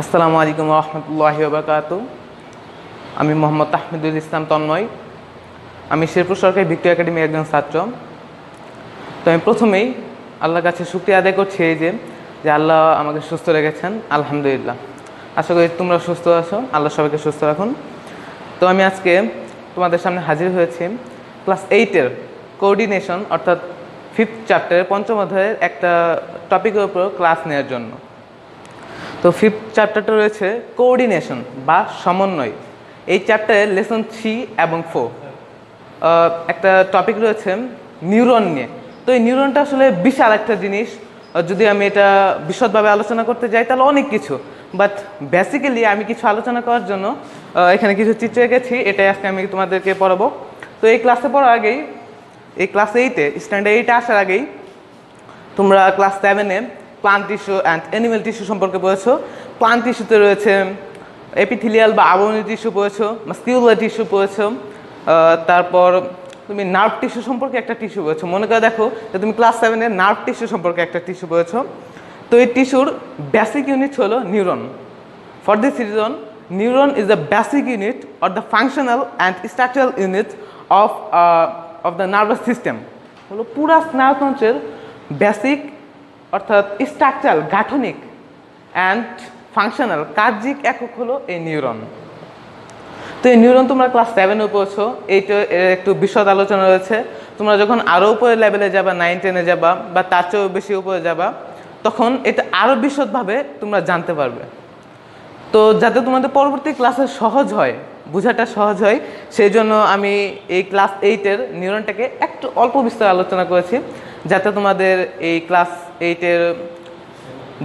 আসসালামু আলাইকুম রহমতুল্লাহি ওবারাকাতুহু। আমি মোহাম্মদ তাহমিদুল ইসলাম তন্ময়। আমি শেরপুর সরকারি ভিক্টোরিয়া একাডেমির একজন ছাত্র। তো আমি প্রথমেই আল্লাহর কাছে শুকরিয়া আদায় করছি যে আল্লাহ আমাকে সুস্থ রেখেছেন, আলহামদুলিল্লাহ। আশা করি তোমরা সুস্থ আছো, আল্লাহ সবাইকে সুস্থ রাখুন। তো আমি আজকে তোমাদের সামনে হাজির হয়েছি ক্লাস 8-এর কোঅর্ডিনেশন অর্থাৎ 5th চ্যাপ্টারের পঞ্চম অধ্যায়ের একটা টপিকের উপর ক্লাস নেওয়ার জন্য। তো 5th চ্যাপ্টারটা রয়েছে কোঅর্ডিনেশন বা সমন্বয়। এই চ্যাপ্টারে লেসন 3 এবং 4 একটা টপিক রয়েছে নিউরন নিয়ে। তো এই নিউরনটা আসলে বিশাল একটা জিনিস। যদি আমি এটা বিশদভাবে আলোচনা করতে যাই তাহলে অনেক কিছু, বাট বেসিক্যালি আমি কিছু আলোচনা করার জন্য এখানে কিছু চিত্র এঁকেছি, এটাই আজকে আমি তোমাদেরকে পড়াবো। তো এই ক্লাসে পড়ার আগেই, এই ক্লাস 8-এ স্ট্যান্ডার্ড 8-এ আসার আগেই তোমরা ক্লাস 7-এ plant tissue and animal tissue সম্পর্কে পড়েছো। প্লান্ট টিস্যুতে রয়েছে এপিথেলিয়াল বা আবরণী টিস্যু পড়েছো, মাস্কিউলার টিস্যু পড়েছো। তারপর তুমি নার্ভ টিস্যু সম্পর্কে একটা টিস্যু পড়েছো। মনে করে দেখো যে তুমি ক্লাস 7-এ নার্ভ টিস্যু সম্পর্কে একটা টিস্যু পড়েছো। তো এই টিস্যুর বেসিক ইউনিট হলো neuron. For this reason neuron is the basic unit or the functional and structural unit of the nervous system. হলো পুরা স্নায়ুতন্ত্রের বেসিক অর্থাৎ স্ট্রাকচারাল গাঠনিক অ্যান্ড ফাংশনাল কার্যিক একক হলো এই নিউরন। তো এই নিউরন তোমরা ক্লাস 7-এ পড়ছো, এইটা একটু বিশদ আলোচনা রয়েছে। তোমরা যখন আরও উপরে লেভেলে যাবা, 9-10-এ যাবা বা তার চেয়েও বেশি উপরে যাবা, তখন এটা আরও বিশদভাবে তোমরা জানতে পারবে। তো যাতে তোমাদের পরবর্তী ক্লাসে সহজ হয়, বোঝাটা সহজ হয়, সেই জন্য আমি এই ক্লাস 8-এর নিউরনটাকে একটু অল্প বিস্তার আলোচনা করেছি, যাতে তোমাদের এই ক্লাস 8-এর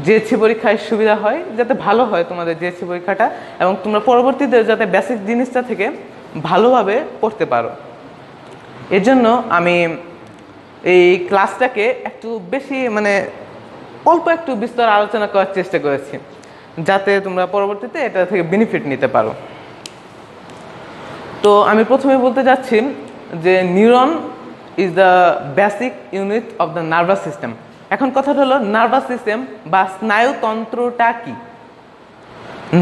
জিএসসি পরীক্ষায় সুবিধা হয়, যাতে ভালো হয় তোমাদের জিএসসি পরীক্ষাটা, এবং তোমরা পরবর্তীতে যাতে বেসিক জিনিসটা থেকে ভালোভাবে পড়তে পারো। এর জন্য আমি এই ক্লাসটাকে একটু বেশি অল্প একটু বিস্তার আলোচনা করার চেষ্টা করেছি, যাতে তোমরা পরবর্তীতে এটা থেকে বেনিফিট নিতে পারো। তো আমি প্রথমে বলতে যাচ্ছি যে neuron is the basic unit of the nervous system. এখন কথাটা হলো নার্ভাস সিস্টেম বা স্নায়ুতন্ত্রটা কি?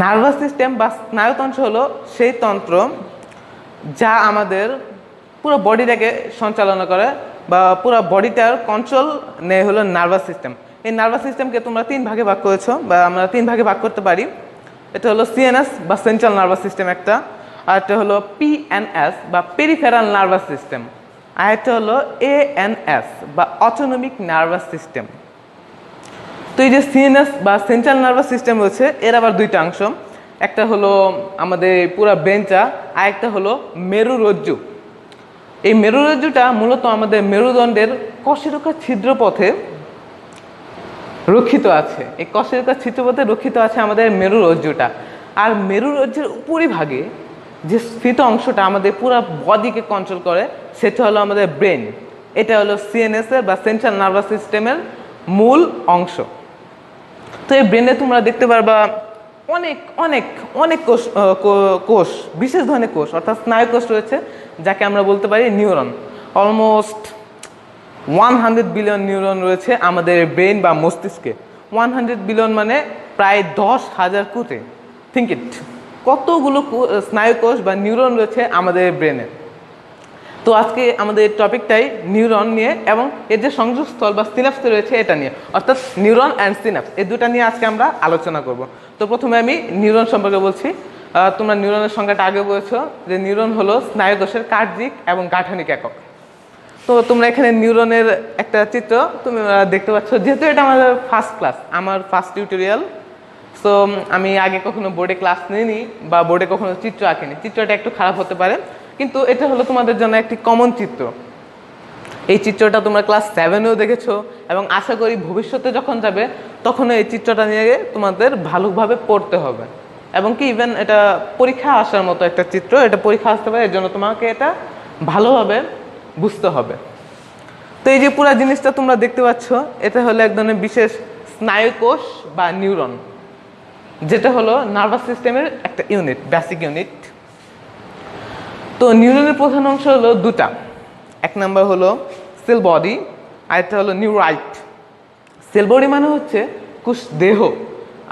নার্ভাস সিস্টেম বা স্নায়ুতন্ত্র হলো সেই তন্ত্র যা আমাদের পুরো বডিটাকে সঞ্চালনা করে বা পুরো বডিটার কন্ট্রোল নেয় হলো নার্ভাস সিস্টেম। এই নার্ভাস সিস্টেমকে তোমরা 3 ভাগে ভাগ করেছো বা আমরা 3 ভাগে ভাগ করতে পারি। এটা হলো সিএনএস বা সেন্ট্রাল নার্ভাস সিস্টেম একটা, আর একটা হলো পিএনএস বা পেরিফেরাল নার্ভাস সিস্টেম, আর একটা হলো এএনএস বা অটোনমিক নার্ভাস সিস্টেম। তো এই যে সিএনএস বা সেন্ট্রাল নার্ভাস সিস্টেম রয়েছে, এর আবার 2টা অংশ। একটা হলো আমাদের পুরা ব্রেনটা, আর একটা হলো মেরুরজ্জু। এই মেরুরজ্জুটা মূলত আমাদের মেরুদণ্ডের কশেরুকা ছিদ্রপথে রক্ষিত আছে। এই কশেরুকা ছিদ্রপথে রক্ষিত আছে আমাদের মেরুরজ্জুটা। আর মেরুরজ্জুর উপরিভাগে যে স্থিত অংশটা আমাদের পুরো বডিকে কন্ট্রোল করে, সেটা হলো আমাদের ব্রেন। এটা হলো সিএনএস এর বা সেন্ট্রাল নার্ভাস সিস্টেমের মূল অংশ। তো এই ব্রেনে তোমরা দেখতে পারবা অনেক অনেক অনেক কোষ, বিশেষ ধরনের কোষ অর্থাৎ স্নায়ু কোষ রয়েছে, যাকে আমরা বলতে পারি নিউরন। অলমোস্ট 100 বিলিয়ন নিউরন রয়েছে আমাদের ব্রেন বা মস্তিষ্কে। 100 বিলিয়ন মানে প্রায় 10,000 কোটি। থিঙ্ক ইট, কতগুলো স্নায়ু কোষ বা নিউরন রয়েছে আমাদের ব্রেনে। তো আজকে আমাদের টপিকটাই নিউরন নিয়ে এবং এর যে সংযোগস্থল বা সিনাপস রয়েছে এটা নিয়ে, অর্থাৎ নিউরন অ্যান্ড সিনাপস, এই দুটা নিয়ে আজকে আমরা আলোচনা করব। তো প্রথমে আমি নিউরন সম্পর্কে বলছি। তোমরা নিউরনের সংজ্ঞাটা আগে বলেছো যে নিউরন হলো স্নায়ু কোষের কার্যিক এবং গাঠনিক একক। তো তোমরা এখানে নিউরনের একটা চিত্র তুমি দেখতে পাচ্ছ। যেহেতু এটা আমাদের ফার্স্ট ক্লাস, আমার ফার্স্ট টিউটোরিয়াল, সো আমি আগে কখনো বোর্ডে ক্লাস নিইনি বা বোর্ডে কখনো চিত্র আঁকিনি। চিত্রটা একটু খারাপ হতে পারে, কিন্তু এটা হলো তোমাদের জন্য একটি কমন চিত্র। এই চিত্রটা তোমরা ক্লাস 7-এও দেখেছো এবং আশা করি ভবিষ্যতে যখন যাবে তখনও এই চিত্রটা নিয়ে তোমাদের ভালোভাবে পড়তে হবে, এবং কি ইভেন এটা পরীক্ষা আসার মতো একটা চিত্র। এটা পরীক্ষা আসতে পারে, এর জন্য তোমাকে এটা ভালোভাবে বুঝতে হবে। তো এই যে পুরো জিনিসটা তোমরা দেখতে পাচ্ছ, এটা হলো এক ধরনের বিশেষ স্নায়ু কোষ বা নিউরন, যেটা হলো নার্ভাস সিস্টেমের একটা ইউনিট, বেসিক ইউনিট। তো নিউরনের প্রধান অংশ হলো 2টা। এক নাম্বার হলো সেল বডি, আর একটা হলো নিউরাইট। সেল বডি মানে হচ্ছে কোষ দেহ,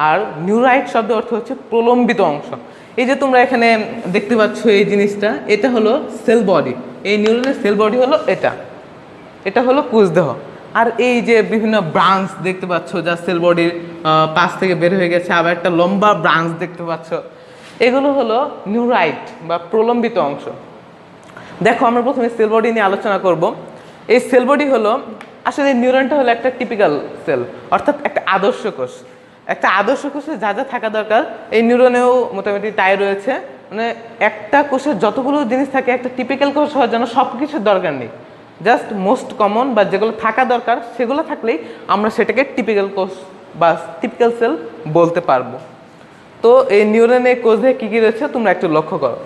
আর নিউরাইট শব্দের অর্থ হচ্ছে প্রলম্বিত অংশ। এই যে তোমরা এখানে দেখতে পাচ্ছ এই জিনিসটা, এটা হলো সেল বডি। এই নিউরনের সেল বডি হলো এটা হলো কোষদেহ। আর এই যে বিভিন্ন ব্রাঞ্চ দেখতে পাচ্ছ যা সেল বডির পাশ থেকে বের হয়ে গেছে, আবার একটা লম্বা ব্রাঞ্চ দেখতে পাচ্ছ, এগুলো হলো নিউরাইট বা প্রলম্বিত অংশ। দেখো আমরা প্রথমে সেল বডি নিয়ে আলোচনা করব। এই সেল বডি হলো আসলে নিউরনটা হলো একটা টিপিক্যাল সেল, অর্থাৎ একটা আদর্শ কোষ। একটা আদর্শ কোষে যা যা থাকা দরকার এই নিউরনেও মোটামুটি তাই রয়েছে। মানে একটা কোষের যতগুলো জিনিস থাকে একটা টিপিক্যাল কোষ হওয়ার জন্য সব কিছুর দরকার নেই, জাস্ট মোস্ট কমন বা যেগুলো থাকা দরকার সেগুলো থাকলেই আমরা সেটাকে টিপিক্যাল কোষ বা টিপিক্যাল সেল বলতে পারবো। তো এই নিউরনের কোষে কী কী রয়েছে তোমরা একটু লক্ষ্য করো।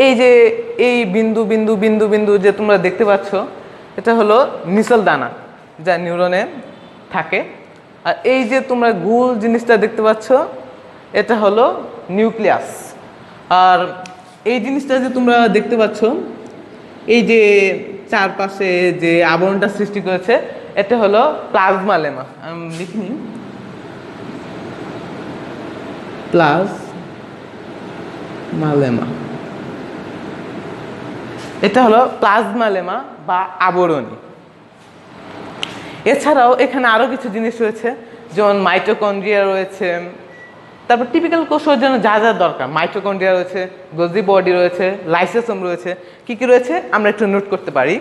এই যে এই বিন্দু বিন্দু বিন্দু বিন্দু যে তোমরা দেখতে পাচ্ছ, এটা হলো নিসল দানা যা নিউরনে থাকে। আর এই যে তোমরা গোল জিনিসটা দেখতে পাচ্ছ, এটা হলো নিউক্লিয়াস। আর এই জিনিসটা যে তোমরা দেখতে পাচ্ছ, এই যে চারপাশে যে আবরণটা সৃষ্টি করেছে, এটা হলো প্লাজমা লেমা। আমি লিখিনি, প্লাজমা লেমা, এটা হলো প্লাজমা লেমা বা আবরণী। এছাড়াও এখানে আরো কিছু জিনিস রয়েছে, যেমন মাইটোকন্ড্রিয়া রয়েছে। তারপর টিপিক্যাল কোষের জন্য যা যা দরকার, মাইটোকন্ড্রিয়া রয়েছে, গোলজি বডি রয়েছে, লাইসোসোম রয়েছে। কি কি রয়েছে আমরা একটু নোট করতে পারি।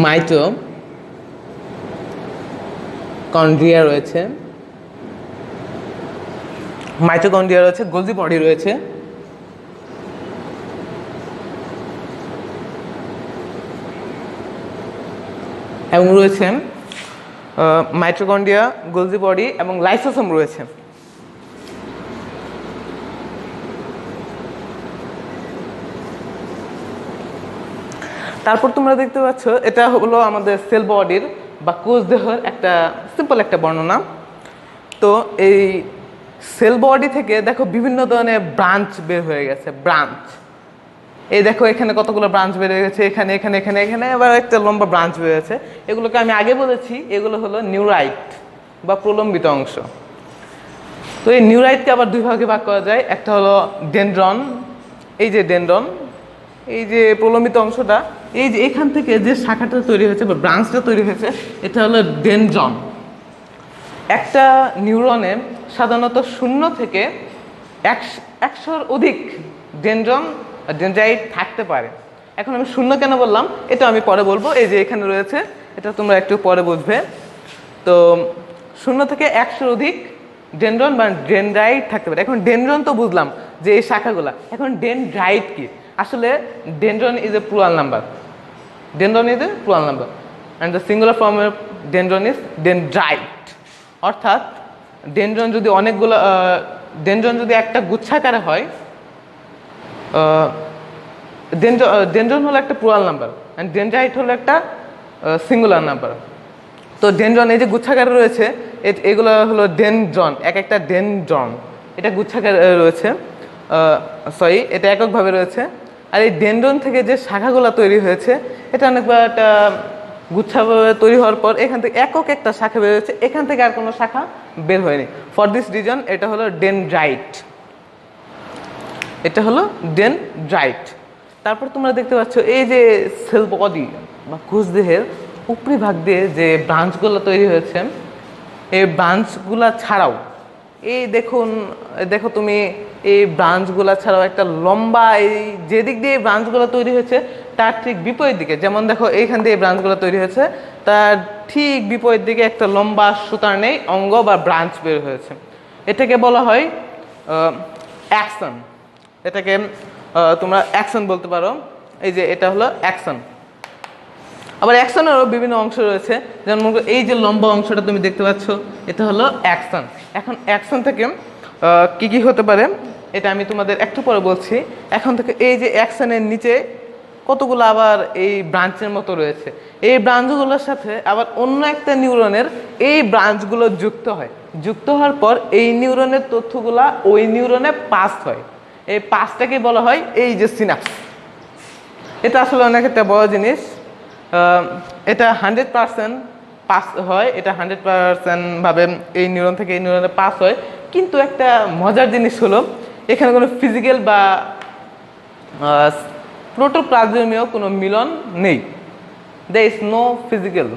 মাইটোকন্ড্রিয়া রয়েছে, গোলজি বডি রয়েছে, এবং রয়েছে মাইটোকন্ড্রিয়া, গোলজি বডি এবং লাইসোসোম রয়েছে। তারপর তোমরা দেখতে পাচ্ছ এটা হলো আমাদের সেল বডির বা কোষ দেহের একটা সিম্পল একটা বর্ণনা। তো এই সেল বডি থেকে দেখো বিভিন্ন ধরনের ব্রাঞ্চ বের হয়ে গেছে। ব্রাঞ্চ, এই দেখো এখানে কতগুলো ব্রাঞ্চ বের হয়ে গেছে, এখানে এখানে এখানে এখানে আবার একটা লম্বা ব্রাঞ্চ বের হয়েছে। এগুলোকে আমি আগে বলেছি, এগুলো হলো নিউরাইট বা প্রলম্বিত অংশ। তো এই নিউরাইটকে আবার দুই ভাগে ভাগ করা যায়। একটা হলো ডেনড্রন, এই যে ডেনড্রন, এই যে প্রলম্বিত অংশটা, এই যে এখান থেকে যে শাখাটা তৈরি হয়েছে বা ব্রাঞ্চটা তৈরি হয়েছে, এটা হলো ডেনড্রন। একটা নিউরনে সাধারণত 0 থেকে 100-র অধিক ডেনড্রন ডেনড্রাইট থাকতে পারে। এখন আমি 0 কেন বললাম এটা আমি পরে বলবো। এই যে এখানে রয়েছে, এটা তোমরা একটু পরে বুঝবে। তো 0 থেকে 100-র অধিক ডেনড্রন বা ডেনড্রাইট থাকতে পারে। এখন ডেনড্রন তো বুঝলাম যে এই শাখাগুলা, এখন ডেনড্রাইট কি? আসলে dendron is a plural number. Dendron is a plural number and the singular form of dendron is dendrite. অর্থাৎ ডেনড্রন যদি অনেকগুলো, ডেনড্রন যদি একটা গুচ্ছাকারে হয়, ডেনড্রন হলো একটা প্লুরাল নাম্বার অ্যান্ড ডেনড্রাইট হলো একটা সিঙ্গুলার নাম্বার। তো ডেনড্রন এই যে গুচ্ছাকারে রয়েছে, এগুলো হলো ডেনড্রন, এক একটা ডেনড্রন এটা গুচ্ছাকারে রয়েছে, সরি এটা এককভাবে রয়েছে। আর এই ডেনড্রন থেকে যে শাখাগুলো তৈরি হয়েছে, এটা অনেকবার একটা গুচ্ছাভাবে তৈরি হওয়ার পর এখান থেকে একক একটা শাখা বের হয়েছে, এখান থেকে আর কোনো শাখা বের হয়নি। ফর দিস রিজন এটা হলো ডেনড্রাইট, এটা হলো ডেনড্রাইট। তারপর তোমরা দেখতে পাচ্ছ এই যে সেল বডি বা কোষদেহের উপরিভাগ দিয়ে যে ব্রাঞ্চগুলো তৈরি হয়েছে, এই ব্রাঞ্চগুলা ছাড়াও এই দেখো তুমি এই ব্রাঞ্চগুলা ছাড়াও একটা লম্বা, এই যেদিক দিয়ে ব্রাঞ্চগুলো তৈরি হয়েছে তার ঠিক বিপরীত দিকে, যেমন দেখো এইখান দিয়ে ব্রাঞ্চগুলো তৈরি হয়েছে, তার ঠিক বিপরীত দিকে একটা লম্বা সুতার নেই অঙ্গ বা ব্রাঞ্চ বের হয়েছে। এটাকে বলা হয় অ্যাকশন। এটাকে তোমরা অ্যাকশন বলতে পারো। এই যে এটা হলো অ্যাকশন। আবার অ্যাকশনেরও বিভিন্ন অংশ রয়েছে, যেমন এই যে লম্বা অংশটা তুমি দেখতে পাচ্ছ, এটা হলো অ্যাকশন। এখন অ্যাকশন থেকে কি কি হতে পারে এটা আমি তোমাদের একটু পরে বলছি। এখন থেকে এই যে অ্যাকশনের নিচে কতগুলো আবার এই ব্রাঞ্চের মতো রয়েছে, এই ব্রাঞ্চগুলোর সাথে আবার অন্য একটা নিউরনের এই ব্রাঞ্চগুলো যুক্ত হয়। যুক্ত হওয়ার পর এই নিউরনের তথ্যগুলা ওই নিউরনে পাস হয়। এই পাসটাকে বলা হয় এই যে সিনাপস। এটা আসলে অনেক একটা বড় জিনিস। এটা 100% পাস হয়, এটা 100% ভাবে এই নিউরন থেকে এই নিউরনে পাস হয়। কিন্তু একটা মজার জিনিস হলো এখানে কোনো ফিজিক্যাল বা প্রোটোপ্লাজমীয় কোনো মিলন নেই। there is no physical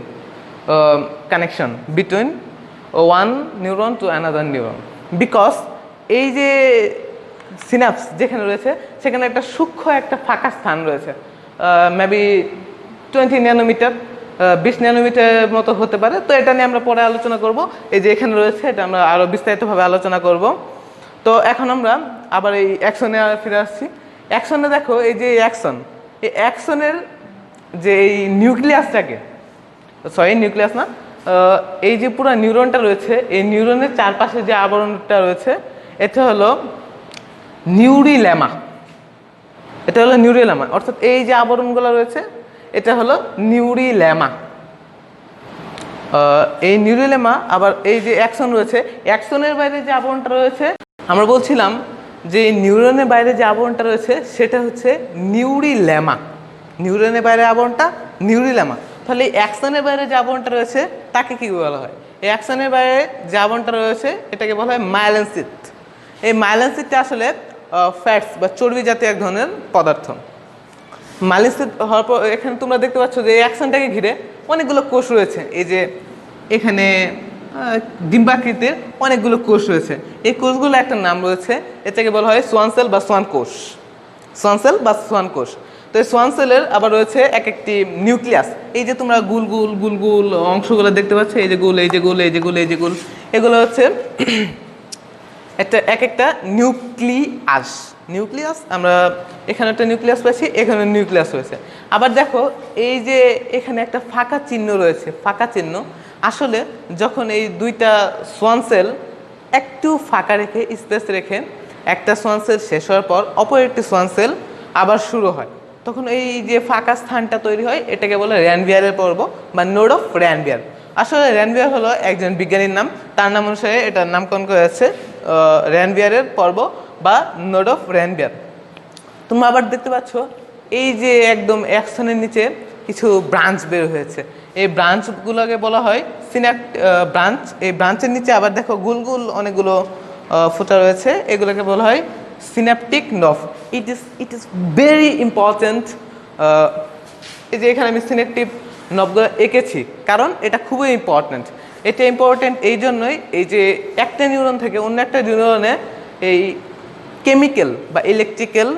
connection between one neuron to another neuron because এই যে সিনাপস যেখানে রয়েছে সেখানে একটা সূক্ষ্ম একটা ফাঁকা স্থান রয়েছে, মেবি 20 ন্যানোমিটার, 20 ন্যানোমিটার মতো হতে পারে। তো এটা নিয়ে আমরা পরে আলোচনা করব। এই যে এখানে রয়েছে এটা আমরা আরও বিস্তারিতভাবে আলোচনা করব। তো এখন আমরা আবার এই অ্যাকশনে ফিরে আসছি। অ্যাকশনে দেখো এই যে অ্যাকশন, এই অ্যাকশনের যে এই নিউক্লিয়াসটাকে, সরি নিউক্লিয়াস না, এই যে পুরো নিউরনটা রয়েছে এই নিউরনের চারপাশে যে আবরণটা রয়েছে এটা হলো নিউরিলেমা। এটা হলো নিউরিলেমা, অর্থাৎ এই যে আবরণগুলো রয়েছে এটা হলো নিউরিলেমা। এই নিউরিলেমা আবার এই যে অ্যাকশন রয়েছে, অ্যাকশনের বাইরে যে আবরণটা রয়েছে আমরা বলছিলাম যে নিউরনের বাইরে যে আবরণটা রয়েছে সেটা হচ্ছে নিউরিলেমা। নিউরনের বাইরে আবরণটা নিউরিলেমা। তাহলে এই অ্যাকশনের বাইরে যে আবরণটা রয়েছে তাকে কি বলা হয়? এই অ্যাকশনের বাইরে যে আবরণটা রয়েছে এটাকে বলা হয় মাইলিন শীথ। এই মাইলিন শীথটা আসলে ফ্যাটস বা চর্বি জাতীয় এক ধরনের পদার্থ। মাইলিন শীথ হওয়ার পর এখানে তোমরা দেখতে পাচ্ছ যে এই অ্যাকশনটাকে ঘিরে অনেকগুলো কোষ রয়েছে। এই যে এখানে ডিম্বাকৃতির অনেকগুলো কোষ রয়েছে। এই কোষগুলো একটা নাম রয়েছে, এটাকে বলা হয় সোয়ান সেল বা সোয়ান কোষ। সোয়ান সেল বা সোয়ান কোষ। তো এই সোয়ান সেলের আবার রয়েছে এক একটি নিউক্লিয়াস। এই যে তোমরা গুল গুল গুল গুল অংশগুলো দেখতে পাচ্ছ, এই যে গুল, এই যে গুল, এই যে গুল, এই যে গুল, এগুলো হচ্ছে একটা এক একটা নিউক্লিয়াস। নিউক্লিয়াস আমরা এখানে একটা নিউক্লিয়াস পাচ্ছি, এখানে নিউক্লিয়াস রয়েছে। আবার দেখো এই যে এখানে একটা ফাঁকা চিহ্ন রয়েছে, ফাঁকা চিহ্ন আসলে যখন এই দুইটা সোয়ান সেল একটু ফাঁকা রেখে স্পেস রেখে একটা সোয়ান সেল শেষ হওয়ার পর অপর একটি সোয়ান সেল আবার শুরু হয়, তখন এই যে ফাঁকা স্থানটা তৈরি হয় এটাকে বলে র্যানভিয়ারের পর্ব বা নোড অফ র্যানভিয়ার। আসলে র্যানভিয়ার হলো একজন বিজ্ঞানীর নাম, তার নাম অনুসারে এটার নামকরণ করা হয়েছে র্যানভিয়ারের পর্ব বা নোড অফ র্যানভিয়ার। তোমরা আবার দেখতে পাচ্ছ এই যে একদম অ্যাকশনের নিচে কিছু ব্রাঞ্চ বের হয়েছে, এই ব্রাঞ্চগুলোকে বলা হয় ব্রাঞ্চ। এই ব্রাঞ্চের নিচে আবার দেখো গুল গুল অনেকগুলো ফুটা রয়েছে, এগুলোকে বলা হয় synaptic knob. It is very important. এই যে এখানে আমি সিন্যাপটিক নভগুলো এঁকেছি কারণ এটা খুবই ইম্পর্টেন্ট। এটা ইম্পর্টেন্ট এই জন্যই, এই যে একটা নিউরন থেকে অন্য একটা নিউরনে এই কেমিক্যাল বা ইলেকট্রিক্যাল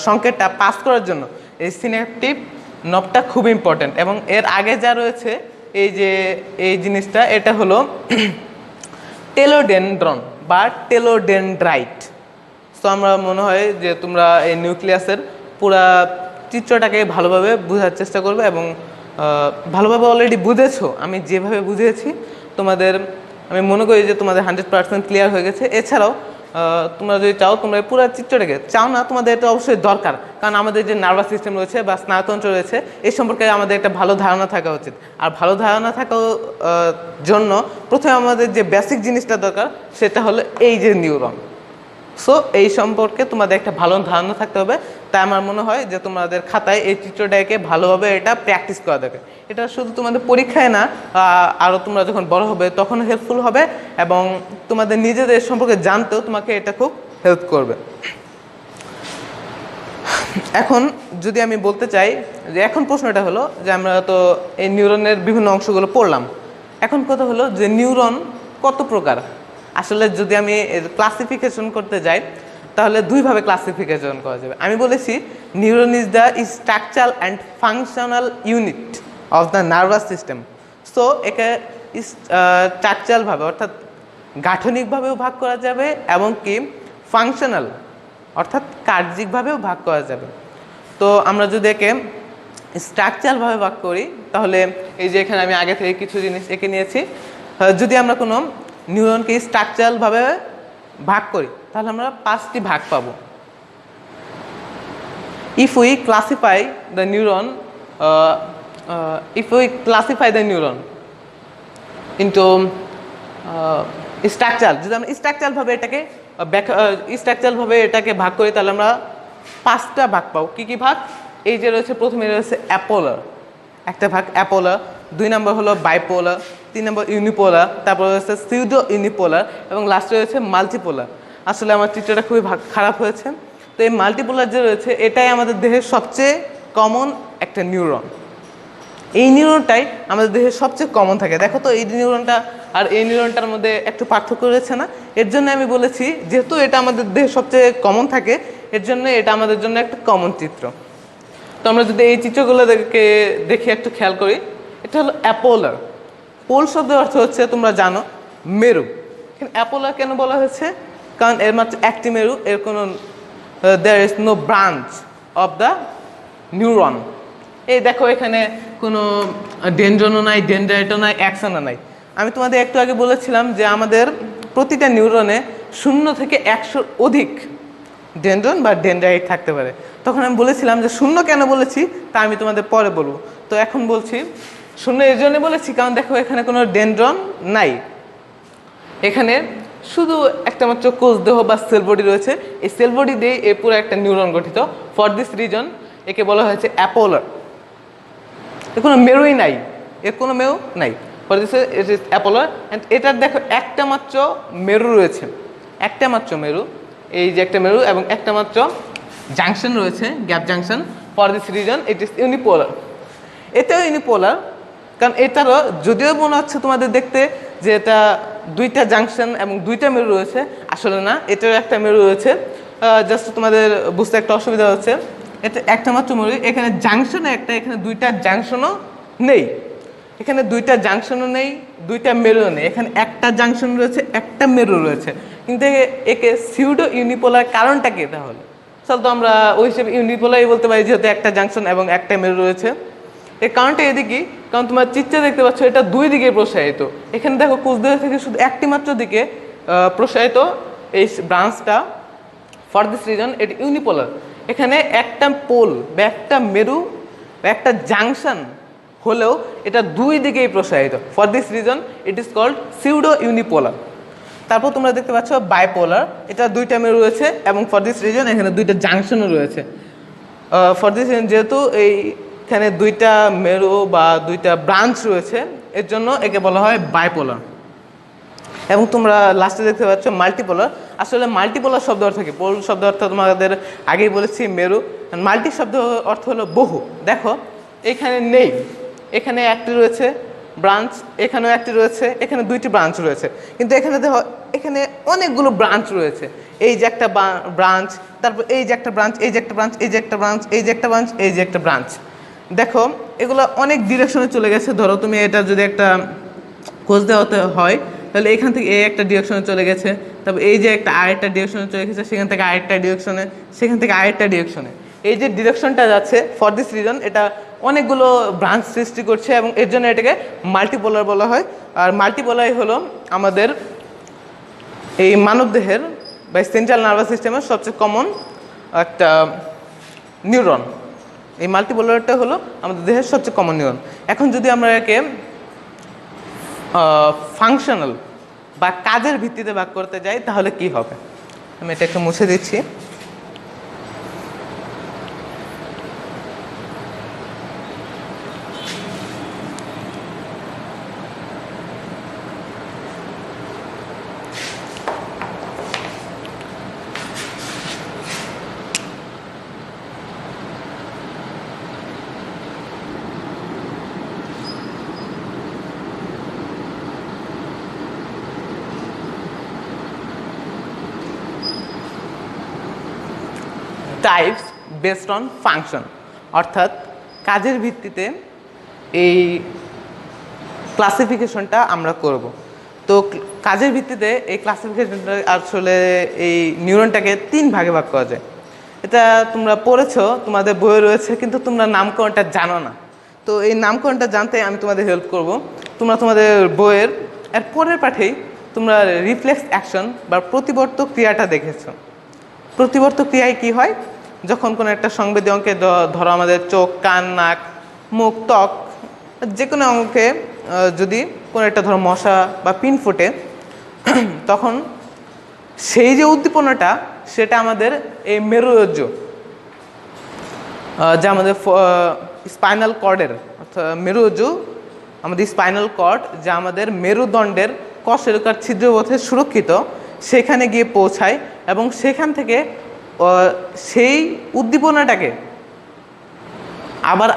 সংকেতটা পাস করার জন্য এই সিন্যাপটিক নবটা খুব ইম্পর্টেন্ট। এবং এর আগে যা রয়েছে এই যে এই জিনিসটা এটা হলো টেলোডেনড্রন বা টেলোডেনড্রাইট। তো আমরা মনে হয় যে তোমরা এই নিউক্লিয়াসের পুরা চিত্রটাকে ভালোভাবে বোঝার চেষ্টা করবে এবং ভালোভাবে অলরেডি বুঝেছো। আমি যেভাবে বুঝিয়েছি তোমাদের আমি মনে করি যে তোমাদের 100% ক্লিয়ার হয়ে গেছে। এছাড়াও তোমরা যদি চাও তোমরা পুরো চিত্রটাকে চাও না, তোমাদের এটা অবশ্যই দরকার, কারণ আমাদের যে নার্ভাস সিস্টেম রয়েছে বা স্নায়ুতন্ত্র রয়েছে এই সম্পর্কে আমাদের একটা ভালো ধারণা থাকা উচিত। আর ভালো ধারণা থাকার জন্য প্রথমে আমাদের যে বেসিক জিনিসটা দরকার সেটা হলো এই যে নিউরন। সো এই সম্পর্কে তোমাদের একটা ভালো ধারণা থাকতে হবে। তাই আমার মনে হয় যে তোমাদের খাতায় এই চিত্রটাকে ভালোভাবে এটা প্র্যাকটিস করা দরকার। এটা শুধু তোমাদের পরীক্ষায় না, আরও তোমরা যখন বড় হবে তখন হেল্পফুল হবে এবং তোমাদের নিজেদের সম্পর্কে জানতেও তোমাকে এটা খুব হেল্প করবে। এখন যদি আমি বলতে চাই যে এখন প্রশ্নটা হলো যে আমরা তো এই নিউরনের বিভিন্ন অংশগুলো পড়লাম, এখন কথা হলো যে নিউরন কত প্রকার। আসলে যদি আমি ক্লাসিফিকেশন করতে যাই তাহলে দুইভাবে ক্লাসিফিকেশন করা যাবে। আমি বলেছি neuron is the structural and functional unit of the nervous system. So একে স্ট্রাকচারালভাবে অর্থাৎ গাঠনিকভাবেও ভাগ করা যাবে এবং কি ফাংশনাল অর্থাৎ কার্যিকভাবেও ভাগ করা যাবে। তো আমরা যদি একে স্ট্রাকচারালভাবে ভাগ করি তাহলে এই যে এখানে আমি আগে থেকে কিছু জিনিস এঁকে নিয়েছি। যদি আমরা কোনো নিউরনকে স্ট্রাকচারালভাবে ভাগ করি তাহলে আমরা 5টি ভাগ পাবো। If we classify the neuron into structural, যদি আমরা স্ট্রাকচারালভাবে এটাকে ভাগ করি তাহলে আমরা 5টা ভাগ পাবো। কী কী ভাগ? এই যে রয়েছে প্রথমে রয়েছে অ্যাপোলার, একটা ভাগ অ্যাপোলার, 2 নম্বর হলো বাইপোলার, 3 নম্বর ইউনিপোলার, তারপর হচ্ছে সিউডো ইউনিপোলার এবং লাস্টে রয়েছে মাল্টিপোলার। আসলে আমার চিত্রটা খুবই খারাপ হয়েছে। তো এই মাল্টিপোলার যে রয়েছে এটাই আমাদের দেহের সবচেয়ে কমন একটা নিউরন। এই নিউরনটাই আমাদের দেহে সবচেয়ে কমন থাকে। দেখো তো এই নিউরনটা আর এই নিউরনটার মধ্যে একটু পার্থক্য রয়েছে না? এর জন্য আমি বলেছি যেহেতু এটা আমাদের দেহে সবচেয়ে কমন থাকে, এর জন্য এটা আমাদের জন্য একটা কমন চিত্র। তো আমরা যদি এই চিত্রগুলো দেখে একটু খেয়াল করি, এটা হলো অ্যাপোলার। পোল শব্দের অর্থ হচ্ছে তোমরা জানো মেরু। এখানে অ্যাপোলার কেন বলা হয়েছে? কারণ এর মাত্র একটি মেরু, এর কোনো there is no branch of the neuron. এই দেখো এখানে কোনো ডেনড্রনও নাই, ডেনড্রাইটও নাই, অ্যাক্সনও নাই। আমি তোমাদের একটু আগে বলেছিলাম যে আমাদের প্রতিটা নিউরনে 0 থেকে 100 অধিক ডেনড্রন বা ডেনড্রাইট থাকতে পারে। তখন আমি বলেছিলাম যে 0 কেন বলেছি তা আমি তোমাদের পরে বলবো। তো এখন বলছি 0 এর জন্য বলেছি কারণ দেখো এখানে কোনো ডেনড্রন নাই, এখানে শুধু একটা মাত্র কোষ দেহ বা সেল বডি রয়েছে। এই সেল বডি দিয়ে এই পুরো একটা নিউরন গঠিত। ফর দিস রিজন একে বলা হয়েছে অ্যাপোলার। এর কোনো মেরুই নাই, এর কোনো মেরু নাই। For this it is apolar. And এটার দেখো একটা মাত্র মেরু রয়েছে, একটা মাত্র মেরু, এই যে একটা মেরু এবং একটা মাত্র জাংশন রয়েছে, gap junction. For this reason it is unipolar. এটাও ইউনিপোলার কারণ এটারও যদিও মনে হচ্ছে তোমাদের দেখতে যে এটা 2টা জাংশন এবং 2টা মেরু রয়েছে, আসলে না, এটারও একটা মেরু রয়েছে। জাস্ট তোমাদের বুঝতে একটা অসুবিধা হচ্ছে, এটা একটা মাত্র মেরু। এখানে জাংশনে একটা, এখানে 2টা জাংশনও নেই, এখানে 2টা জাংশনও নেই, 2টা মেরুও নেই। এখানে একটা জাংশন রয়েছে, একটা মেরু রয়েছে, কিন্তু একে সিউডো ইউনিপোলার কারণটা কি তাহলে? চল তো আমরা ওই হিসেবে ইউনিপোলারই বলতে পারি যেহেতু একটা জাংশন এবং একটা মেরু রয়েছে। এর কারণটা এদিকে, কারণ তোমার চিত্রে দেখতে পাচ্ছ এটা 2 দিকে প্রসারিত। এখানে দেখো কোষদেহ থেকে শুধু একটি মাত্র দিকে প্রসারিত এই ব্রাঞ্চটা। ফর দিস রিজন এটি ইউনিপোলার। এখানে একটা পোল বা একটা মেরু বা একটা জাংশন হলেও এটা 2 দিকেই প্রসারিত। For this reason it is called pseudo unipolar. তারপর তোমরা দেখতে পাচ্ছ বাইপোলার, এটা 2টা মেরু রয়েছে এবং ফর দিস রিজন এখানে 2টা জাংশনও রয়েছে। ফর দিস রিজন যেহেতু এইখানে 2টা মেরু বা 2টা ব্রাঞ্চ রয়েছে, এর জন্য একে বলা হয় বাইপোলার। এবং তোমরা লাস্টে দেখতে পাচ্ছ মাল্টিপোলার। আসলে মাল্টিপোলার শব্দ অর্থ কি? পোল শব্দ অর্থ তোমাদের আগেই বলেছি মেরু। মাল্টি শব্দ অর্থ হলো বহু। দেখো এখানে নেই, এখানে একটি রয়েছে ব্রাঞ্চ, এখানেও একটি রয়েছে, এখানে 2টি ব্রাঞ্চ রয়েছে, কিন্তু এখানে দেখো এখানে অনেকগুলো ব্রাঞ্চ রয়েছে। এই যে একটা ব্রাঞ্চ, তারপর এই যে একটা ব্রাঞ্চ, এই যে একটা ব্রাঞ্চ, এই যে একটা ব্রাঞ্চ, এই যে একটা ব্রাঞ্চ, এই যে একটা ব্রাঞ্চ। দেখো এগুলো অনেক ডিরেকশনে চলে গেছে। ধরো তুমি এটা যদি একটা কোষ দেওয়াতে হয় তাহলে এখান থেকে এই একটা ডিরেকশনে চলে গেছে, তারপর এই যে একটা আরেকটা ডিরেকশনে চলে গেছে, সেখান থেকে আরেকটা ডিরেকশনে, সেখান থেকে আরেকটা ডিরেকশনে। এই যে ডিরেকশনটা যাচ্ছে, ফর দিস রিজন এটা অনেকগুলো ব্রাঞ্চ সৃষ্টি করছে এবং এর জন্য এটাকে মাল্টিপোলার বলা হয়। আর মাল্টিপোলারই হলো আমাদের এই মানবদেহের বা সেন্ট্রাল নার্ভাস সিস্টেমের সবচেয়ে কমন একটা নিউরন। এই মাল্টিপোলারটা হলো আমাদের দেহের সবচেয়ে কমন নিউরন। এখন যদি আমরা একে ফাংশনাল বা কাজের ভিত্তিতে ভাগ করতে যাই তাহলে কি হবে? আমি এটা একটু মুছে দিচ্ছি। টাইপস বেসড অন ফাংশন, অর্থাৎ কাজের ভিত্তিতে এই ক্লাসিফিকেশনটা আমরা করব। তো কাজের ভিত্তিতে এই ক্লাসিফিকেশনটা আসলে এই নিউরনটাকে 3 ভাগে ভাগ করা যায়। এটা তোমরা পড়েছো, তোমাদের বইয়ে রয়েছে, কিন্তু তোমরা নামকরণটা জানো না। তো এই নামকরণটা জানতে আমি তোমাদের হেল্প করব। তোমরা তোমাদের বইয়ের এর পরের পাঠেই তোমরা রিফ্লেক্স অ্যাকশন বা প্রতিবর্তক ক্রিয়াটা দেখেছো। প্রতিবর্তক ক্রিয়ায় কি হয়? যখন কোনো একটা সংবেদী অঙ্কে, ধরো আমাদের চোখ, কান, নাক, মুখ, ত্বক, যে কোনো অঙ্কে যদি কোনো একটা ধরো মশা বা পিন ফোটে, তখন সেই যে উদ্দীপনাটা সেটা আমাদের এই মেরুরজ্জ, যা আমাদের স্পাইনাল কর্ডের অর্থাৎ মেরুরজ্জু আমাদের স্পাইনাল কর্ড, যা আমাদের মেরুদণ্ডের কশেরুকার ছিদ্রপথে সুরক্ষিত, সেখানে গিয়ে পৌঁছায় এবং সেখান থেকে সেই উদ্দীপনাটাকে আবার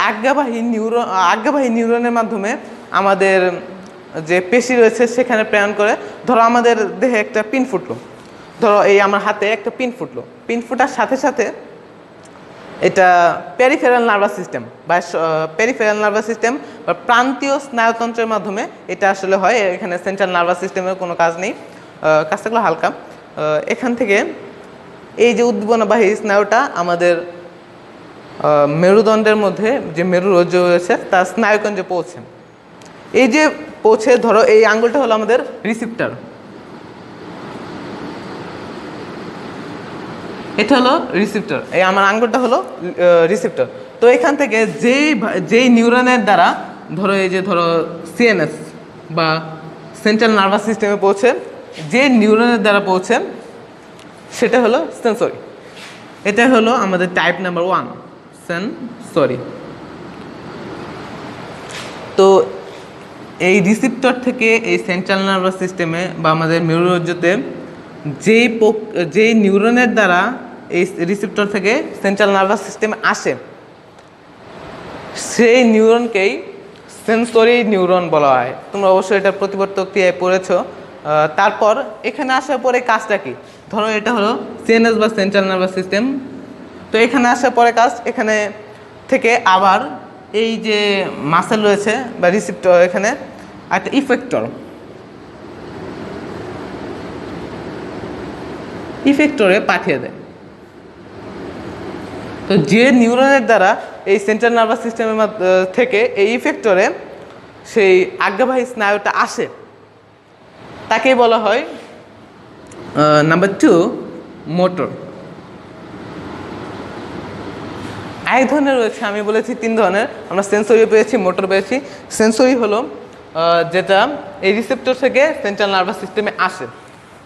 আজ্ঞাবাহী নিউরনের মাধ্যমে আমাদের যে পেশি রয়েছে সেখানে প্রেরণ করে। ধরো আমাদের দেহে একটা পিন ফুটলো, ধরো এই আমার হাতে একটা পিন ফুটলো, পিন ফুটার সাথে সাথে এটা পেরিফেরাল নার্ভাস সিস্টেম বা প্রান্তীয় স্নায়ুতন্ত্রের মাধ্যমে এটা আসলে হয়। এখানে সেন্ট্রাল নার্ভাস সিস্টেমের কোনো কাজ নেই, কাজ থাকলে হালকা। এখান থেকে এই যে উদ্দীপনাবাহী স্নায়ুটা আমাদের মেরুদণ্ডের মধ্যে যে মেরুরজ্জ রয়েছে তার স্নায়ুকেন্দ্রে পৌঁছে। এই যে পৌঁছে, ধরো এই আঙ্গুলটা হলো আমাদের রিসিপ্টর, এটা হলো রিসিপ্টর, এই আমার আঙ্গুলটা হলো রিসিপ্টর। তো এখান থেকে যেই নিউরনের দ্বারা ধরো এই যে ধরো সিএনএস বা সেন্ট্রাল নার্ভাস সিস্টেমে পৌঁছে, যে নিউরনের দ্বারা পৌঁছে সেটা হলো সেন্সরি। এটা হলো আমাদের টাইপ নাম্বার 1, সেন্সরি। তো এই রিসিপ্টর থেকে এই সেন্ট্রাল নার্ভাস সিস্টেমে বা আমাদের মেরুরজ্জতে যেই নিউরনের দ্বারা এই রিসিপ্টর থেকে সেন্ট্রাল নার্ভাস সিস্টেমে আসে, সেই নিউরনকেই সেন্সরি নিউরন বলা হয়। তোমরা অবশ্যই এটা প্রতিবর্তক ক্রিয়ায় পড়েছ। তারপর এখানে আসার পরে কাজটা কি, ধরো এটা হলো সিএনএস বা সেন্ট্রাল নার্ভাস সিস্টেম। তো এখানে আসার পরে কাজ, এখানে থেকে আবার এই যে মাসেল রয়েছে বা রিসিপ্টর, এখানে একটা ইফেক্টরে পাঠিয়ে দেয়। তো যে নিউরনের দ্বারা এই সেন্ট্রাল নার্ভাস সিস্টেমের থেকে এই ইফেক্টরে সেই আজ্ঞাবাহী স্নায়ুটা আসে, তাকেই বলা হয় নাম্বার 2 মোটর। এক ধরনের রয়েছে, আমি বলেছি 3 ধরনের, আমরা সেন্সরি পেয়েছি, মোটর পেয়েছি। সেন্সরি হলো যেটা এই রিসেপ্টর থেকে সেন্ট্রাল নার্ভাস সিস্টেমে আসে,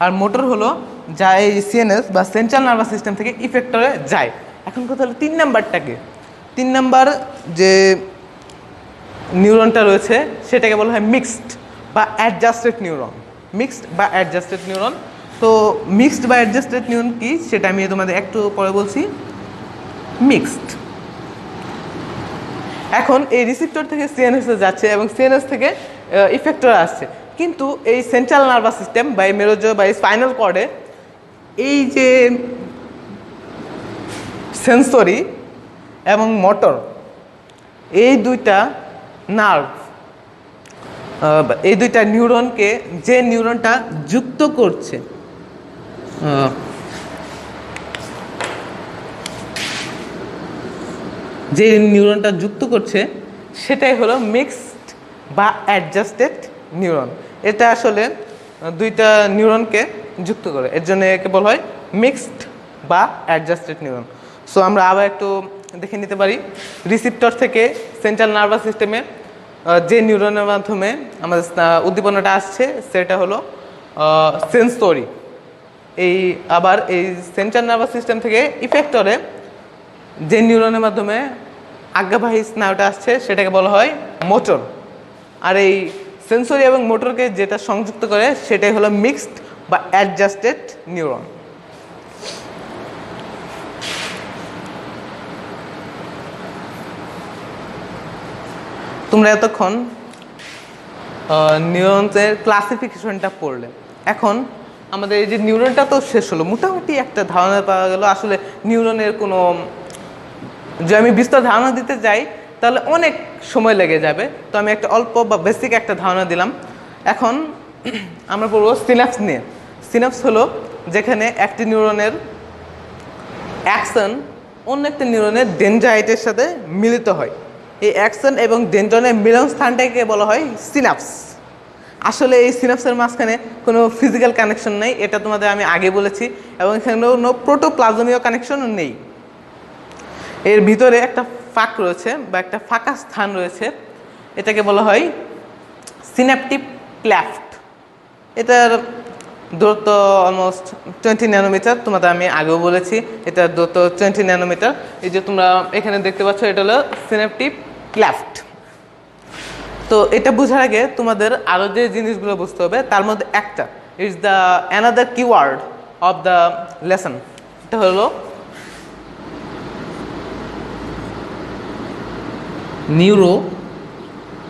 আর মোটর হলো যা এই সিএনএস বা সেন্ট্রাল নার্ভাস সিস্টেম থেকে ইফেক্টরে যায়। এখন কথা হলো 3 নাম্বারটাকে, 3 নাম্বার যে নিউরনটা রয়েছে সেটাকে বলা হয় মিক্সড বা অ্যাডজাস্টেড নিউরন। তো মিক্সড বা অ্যাডজাস্টেড নিউরন কি সেটা আমি তোমাদের একটু পরে বলছি। মিক্সড, এখন এই রিসিপ্টর থেকে সিএনএসে যাচ্ছে এবং সিএনএস থেকে ইফেক্টরে আসছে, কিন্তু এই সেন্ট্রাল নার্ভাস সিস্টেম বা এই মেরুরজ্জ বা এই স্পাইনাল কর্ডে এই যে সেন্সরি এবং মোটর, এই দুইটা নার্ভ, এই দুইটা নিউরনকে, যে নিউরনটা যুক্ত করছে, সেটাই হলো মিক্সড বা অ্যাডজাস্টেড নিউরন। এটা আসলে দুইটা নিউরনকে যুক্ত করে, এর জন্য একে বলা হয় মিক্সড বা অ্যাডজাস্টেড নিউরন। সো আমরা আবার একটু দেখে নিতে পারি। রিসিপ্টর থেকে সেন্ট্রাল নার্ভাস সিস্টেমে যে নিউরনের মাধ্যমে আমাদের উদ্দীপনাটা আসছে সেটা হলো সেন্সরি। আবার এই সেন্ট্রাল নার্ভাস সিস্টেম থেকে ইফেক্টরে যে নিউরনের মাধ্যমে আজ্ঞাবাহী স্নায়ুটা আসছে সেটাকে বলা হয় মোটর। আর এই সেন্সরি এবং মোটরকে যেটা সংযুক্ত করে সেটাই হলো মিক্সড বা অ্যাডজাস্টেড নিউরন। তোমরা এতক্ষণ নিউরনের ক্লাসিফিকেশনটা পড়লে, এখন আমাদের এই যে নিউরনটা তো শেষ হলো, মোটামুটি একটা ধারণা পাওয়া গেল। আসলে নিউরনের কোনো, যে আমি বিস্তর ধারণা দিতে যাই তাহলে অনেক সময় লেগে যাবে, তো আমি একটা অল্প বা বেসিক একটা ধারণা দিলাম। এখন আমরা পড়ব সিনাপস নিয়ে। সিনাপস হলো যেখানে একটি নিউরনের অ্যাকশন অন্য একটি নিউরনের ডেনড্রাইটের সাথে মিলিত হয়। এই অ্যাকশন এবং ডেনড্রনের মিলন স্থানটাকে বলা হয় সিনাপস। আসলে এই সিনাপসের মাঝখানে কোনো ফিজিক্যাল কানেকশন নেই, এটা তোমাদের আমি আগে বলেছি, এবং এখানে কোনো প্রোটোপ্লাজমীয় কানেকশনও নেই। এর ভিতরে একটা ফাঁক রয়েছে বা একটা ফাঁকা স্থান রয়েছে, এটাকে বলা হয় সিন্যাপটিক ক্লেফট। এটার দূরত্ব অলমোস্ট 20 ন্যানোমিটার, তোমাদের আমি আগেও বলেছি এটার দূরত্ব 20 ন্যানোমিটার। এই যে তোমরা এখানে দেখতে পাচ্ছ, এটা হলো সিন্যাপটিক ক্লেফট। তো এটা বোঝার আগে তোমাদের আরও যে জিনিসগুলো বুঝতে হবে তার মধ্যে একটা is the another keyword of the lesson, এটা হলো নিউরোগ্লিয়া।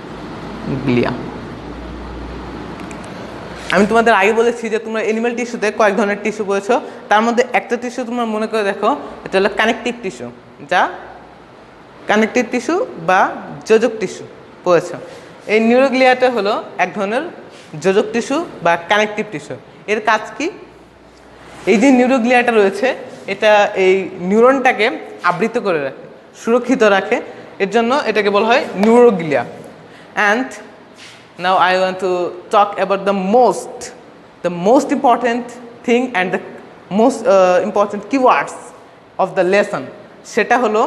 আমি তোমাদের আগে বলেছি যে তোমরা অ্যানিমাল টিস্যুতে কয়েক ধরনের টিস্যু পড়েছো, তার মধ্যে একটা টিস্যু তোমরা মনে করে দেখো, এটা হলো কানেকটিভ টিস্যু, যা কানেকটিভ টিস্যু বা যোজক টিস্যু পড়েছো। এই নিউরোগ্লিয়াটা হলো এক ধরনের যোজক টিস্যু বা কানেকটিভ টিস্যু। এর কাজ কি? এই যে নিউরোগ্লিয়াটা রয়েছে এটা এই নিউরনটাকে আবৃত করে রাখে, সুরক্ষিত রাখে, এর জন্য এটাকে বলা হয় neuroglia. And now I want to talk about the most important thing and the most important keywords of the lesson, সেটা হলো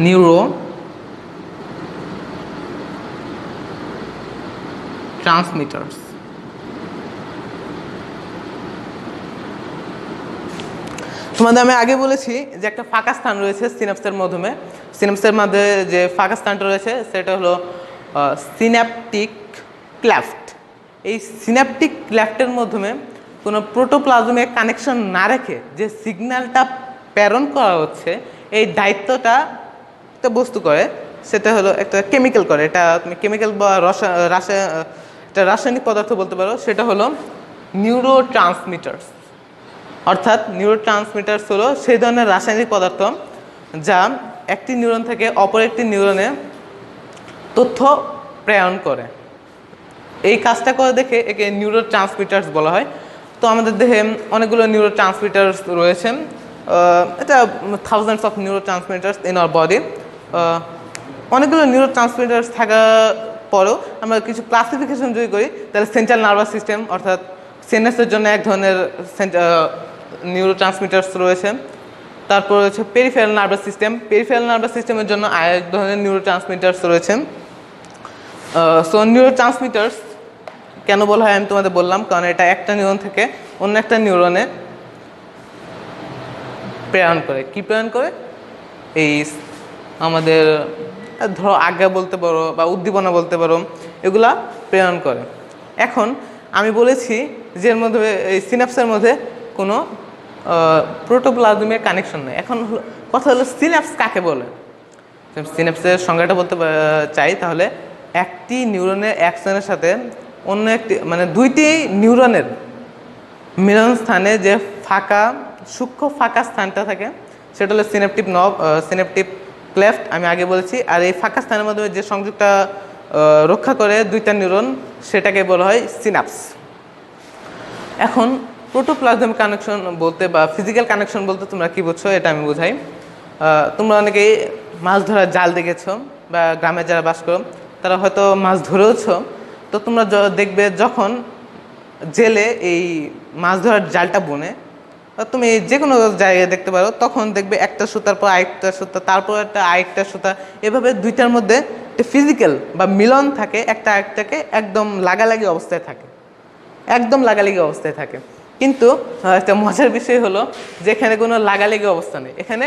neurotransmitters। তোমাদের আমি আগে বলেছি যে একটা ফাঁকা স্থান রয়েছে সিনাপসের মাধ্যমে, সিনাপসের মধ্যে যে ফাঁকা স্থানটা রয়েছে সেটা হলো সিন্যাপটিক ক্লেফট। এই সিন্যাপটিক ক্লেফটের মাধ্যমে কোনো প্রোটোপ্লাজমে কানেকশন না রেখে যে সিগন্যালটা প্রেরণ করা হচ্ছে এই দায়িত্বটা একটা বস্তু করে, সেটা হলো একটা কেমিক্যাল করে। এটা তুমি কেমিক্যাল বা একটা রাসায়নিক পদার্থ বলতে পারো, সেটা হলো নিউরোট্রান্সমিটারস। অর্থাৎ নিউরোট্রান্সমিটারস হলো সেই ধরনের রাসায়নিক পদার্থ যা একটি নিউরন থেকে অপর একটি নিউরনে তথ্য প্রেরণ করে। এই কাজটা করে দেখে একে নিউরোট্রান্সমিটারস বলা হয়। তো আমাদের দেহে অনেকগুলো নিউরোট্রান্সমিটারস রয়েছে, এটা thousands of neurotransmitters in our body. অনেকগুলো নিউরোট্রান্সমিটারস থাকার পরেও আমরা কিছু ক্লাসিফিকেশন যদি করি তাহলে সেন্ট্রাল নার্ভাস সিস্টেম অর্থাৎ সিএনএসের জন্য এক ধরনের নিউরোট্রান্সমিটারস রয়েছে। তারপর রয়েছে peripheral nervous system, peripheral nervous সিস্টেমের জন্য আরেক ধরনের নিউরোট্রান্সমিটারস রয়েছে। সো নিউরোট্রান্সমিটারস কেন বলা হয় আমি তোমাদের বললাম, কারণ এটা একটা নিউরন থেকে অন্য একটা নিউরনে প্রেরণ করে। কি প্রেরণ করে? এই আমাদের ধরো আজ্ঞা বলতে পারো বা উদ্দীপনা বলতে পারো, এগুলা প্রেরণ করে। এখন আমি বলেছি যে এর মধ্যে এই সিনাপসের মধ্যে কোনো প্রোটোপ্লাজমের কানেকশন নেই। এখন কথা হলো সিনাপস কাকে বলে? সিনাপসের সংজ্ঞাটা বলতে চাই তাহলে একটি নিউরনের অ্যাকশনের সাথে অন্য একটি মানে দুইটি নিউরনের মিলন স্থানে যে ফাঁকা সূক্ষ্ম ফাঁকা স্থানটা থাকে সেটা হলো সিনাপটিক নব, সিনাপটিক ক্লেফট আমি আগে বলেছি। আর এই ফাঁকা স্থানের মাধ্যমে যে সংযোগটা রক্ষা করে দুইটা নিউরন সেটাকে বলা হয় সিনাপস। এখন প্রোটোপ্লাজম কানেকশন বলতে বা ফিজিক্যাল কানেকশন বলতে তোমরা কী বুঝছো এটা আমি বোঝাই। তোমরা অনেকেই মাছ ধরার জাল দেখেছো বা গ্রামে যারা বাস করো তারা হয়তো মাছ ধরেওছো। তো তোমরা দেখবে যখন জেলে এই মাছ ধরার জালটা বুনে, তুমি যে কোনো জায়গায় দেখতে পারো, তখন দেখবে একটা সুতার পর আরেকটা সুতা, তারপর একটা আরেকটা সুতা, এভাবে দুইটার মধ্যে একটা ফিজিক্যাল বা মিলন থাকে, একটা আরেকটাকে একদম লাগালাগি অবস্থায় থাকে, একদম লাগালাগি অবস্থায় থাকে। কিন্তু একটা মজার বিষয় হলো যে এখানে কোনো লাগালাগি অবস্থা নেই, এখানে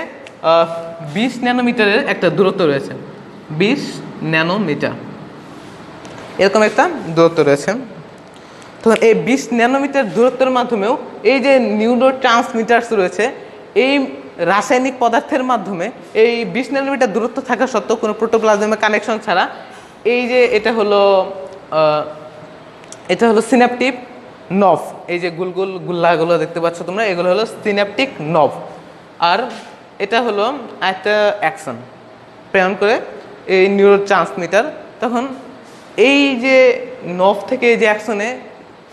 20 ন্যানোমিটারের একটা দূরত্ব রয়েছে, 20 ন্যানোমিটার এরকম একটা দূরত্ব রয়েছে। তখন এই 20 ন্যানোমিটার দূরত্বের মাধ্যমেও এই যে নিউরোট্রান্সমিটারস রয়েছে এই রাসায়নিক পদার্থের মাধ্যমে এই 20 ন্যানোমিটার দূরত্ব থাকা সত্ত্বেও কোনো প্রোটোপ্লাজমের কানেকশন ছাড়া এই যে এটা হলো সিনাপটিক নভ, এই যে গুলগুল গুল্লাগুলো দেখতে পাচ্ছ তোমরা, এগুলো হলো সিনাপটিক নভ। আর এটা হলো একটা অ্যাকশন প্রেরণ করে এই নিউরোট্রান্সমিটার। তখন এই যে নভ থেকে এই যে অ্যাকশনে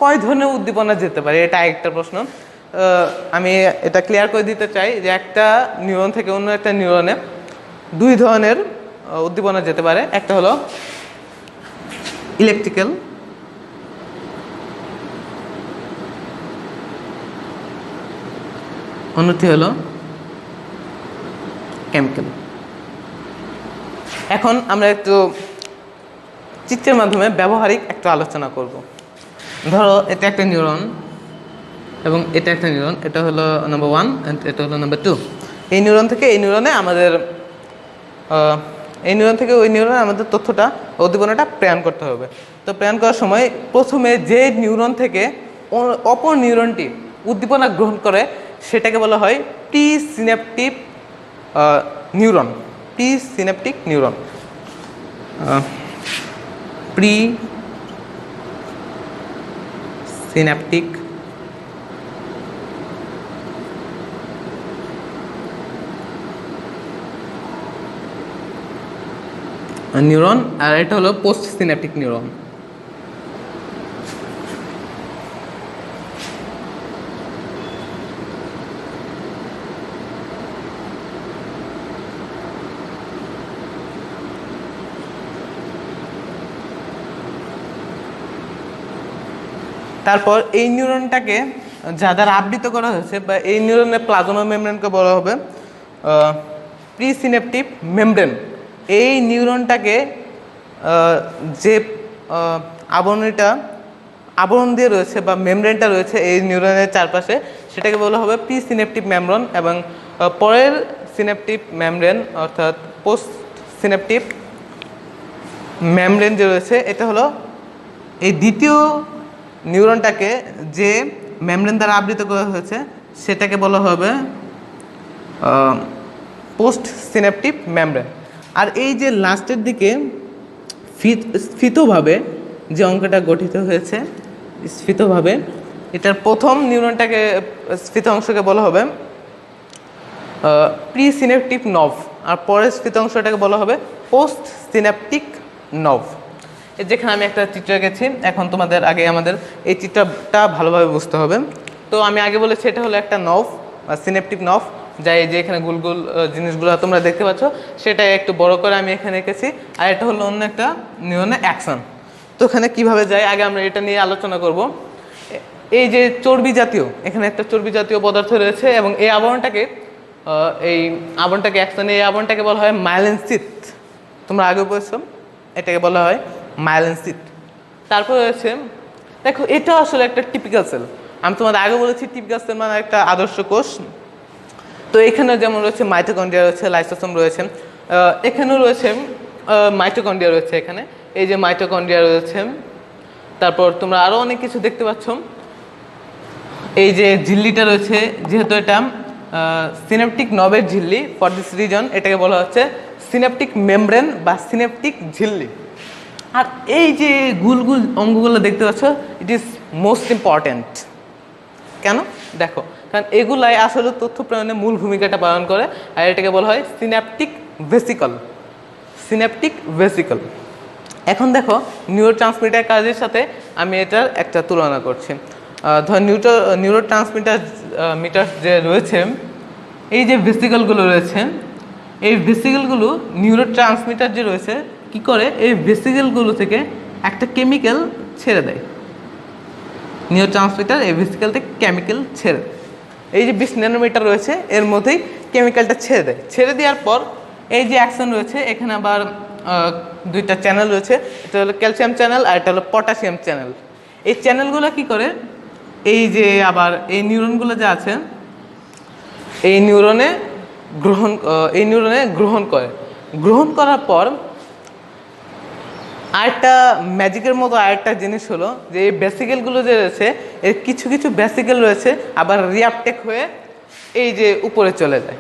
কয় ধরনের উদ্দীপনা যেতে পারে এটা একটা প্রশ্ন। আমি এটা ক্লিয়ার করে দিতে চাই যে একটা নিউরন থেকে অন্য একটা নিউরনে দুই ধরনের উদ্দীপনা যেতে পারে। একটা হলো ইলেকট্রিক্যাল, অন্যটি হলো কেমিক্যাল। এখন আমরা একটু চিত্রের মাধ্যমে ব্যবহারিক একটু আলোচনা করব। ধরো এটা একটা নিউরন এবং এটা একটা নিউরন, এটা হলো নাম্বার 1 এটা হলো নাম্বার 2। এই নিউরন থেকে এই নিউরনে আমাদের এই নিউরন থেকে ওই নিউরনে আমাদের তথ্যটা উদ্দীপনাটা প্রেরণ করতে হবে। তো প্রেরণ করার সময় প্রথমে যে নিউরন থেকে অপর নিউরনটি উদ্দীপনা গ্রহণ করে সেটাকে বলা হয় pre synaptic neuron. Pre synaptic neuron, pre synaptic neuron, আর এটা হলো পোস্ট সিন্যাপটিক নিউরন। তারপর এই নিউরনটাকে যা দ্বারা আবৃত করা হয়েছে বা এই নিউরনের প্লাজমা মেমব্রেনকে বলা হবে প্রিসিনেপটিভ মেমব্রেন। এই নিউরনটাকে যে আবরণ দিয়ে রয়েছে বা মেমব্রেনটা রয়েছে এই নিউরনের চারপাশে, সেটাকে বলা হবে প্রিসিনেপটিভ মেমব্রেন। এবং পরের সিনেপটিভ মেমব্রেন অর্থাৎ পোস্ট সিনেপটিভ মেমব্রেন যে রয়েছে, এটা হলো এই দ্বিতীয় নিউরনটাকে যে মেমব্রেন দ্বারা আবৃত করা হয়েছে সেটাকে বলা হবে পোস্ট সিনেপটিভ মেমব্রেন। আর এই যে লাস্টের দিকে স্ফীতভাবে যে অঙ্কটা গঠিত হয়েছে, স্ফীতভাবে এটার প্রথম নিউরনটাকে স্ফীত অংশকে বলা হবে প্রি সিনেপটিভ নভ, আর পরের স্ফীত অংশটাকে বলা হবে পোস্ট সিনেপটিক নভ। যেখানে আমি একটা চিত্র এঁকেছি, এখন তোমাদের আগে আমাদের এই চিত্রটা ভালোভাবে বুঝতে হবে। তো আমি আগে বলেছি এটা হলো একটা নভ বা সিনেপটিক নভ, যা এই যে এখানে গোল গোল জিনিসগুলো তোমরা দেখতে পাচ্ছ সেটা একটু বড় করে আমি এখানে এঁকেছি। আর এটা হলো অন্য একটা নিউরনের অ্যাকশন। তো এখানে কীভাবে যায় আগে আমরা এটা নিয়ে আলোচনা করব। এই যে চর্বি জাতীয়, এখানে একটা চর্বি জাতীয় পদার্থ রয়েছে এবং এই আবরণটাকে অ্যাকশন, এই আবরণটাকে বলা হয় মাইলিন সিট। তোমরা আগে বলেছো এটাকে বলা হয় মাইলিন সিট। তারপর রয়েছে দেখো, এটা আসলে একটা টিপিক্যাল সেল। আমি তোমাদের আগে বলেছি টিপিক্যাল সেল মানে একটা আদর্শ কোষ। তো এখানে যেমন রয়েছে মাইটোকন্ড্রিয়া রয়েছে, লাইসোসোম রয়েছে, এখানেও রয়েছে মাইটোকন্ড্রিয়া রয়েছে, এখানে এই যে মাইটোকন্ড্রিয়া রয়েছে। তারপর তোমরা আরও অনেক কিছু দেখতে পাচ্ছ। এই যে ঝিল্লিটা রয়েছে, যেহেতু এটা সিনেপটিক নবের ঝিল্লি, ফর দিস রিজন এটাকে বলা হচ্ছে সিনেপটিক মেমব্রেন বা সিনেপটিক ঝিল্লি। আর এই যে গুলগুল অঙ্গগুলো দেখতে পাচ্ছ, ইট ইজ মোস্ট ইম্পর্ট্যান্ট। কেন? দেখো, কারণ এগুলাই আসলে তথ্য প্রেরণে মূল ভূমিকাটা পালন করে। আর এটাকে বলা হয় সিন্যাপটিক ভেসিকল। Synaptic vesicle. এখন দেখো, নিউরোট্রান্সমিটার কাজের সাথে আমি এটার একটা তুলনা করছি। ধর নিউরোট্রান্সমিটার যে রয়েছে, এই যে ভেসিকলগুলো রয়েছে, এই ভেসিকলগুলো নিউরোট্রান্সমিটার যে রয়েছে কি করে, এই ভেসিকলগুলো থেকে একটা কেমিক্যাল ছেড়ে দেয়। নিউরোট্রান্সমিটার এই ভেসিকল থেকে কেমিক্যাল ছেড়ে দেয়। এই যে 20 ন্যানোমিটার রয়েছে এর মধ্যেই কেমিক্যালটা ছেড়ে দেয়। ছেড়ে দেওয়ার পর এই যে অ্যাকশন রয়েছে, এখানে আবার দুইটা চ্যানেল রয়েছে, এটা হলো ক্যালসিয়াম চ্যানেল আর এটা হলো পটাশিয়াম চ্যানেল। এই চ্যানেলগুলো কি করে, এই যে আবার এই নিউরনগুলো যে আছে এই নিউরনে গ্রহণ করে। গ্রহণ করার পর আরেকটা ম্যাজিকের মতো আরেকটা জিনিস হলো যে এই বেসিকেলগুলো যে রয়েছে, এর কিছু কিছু বেসিকেল রয়েছে আবার রিঅ্যাপটেক হয়ে এই যে উপরে চলে যায়।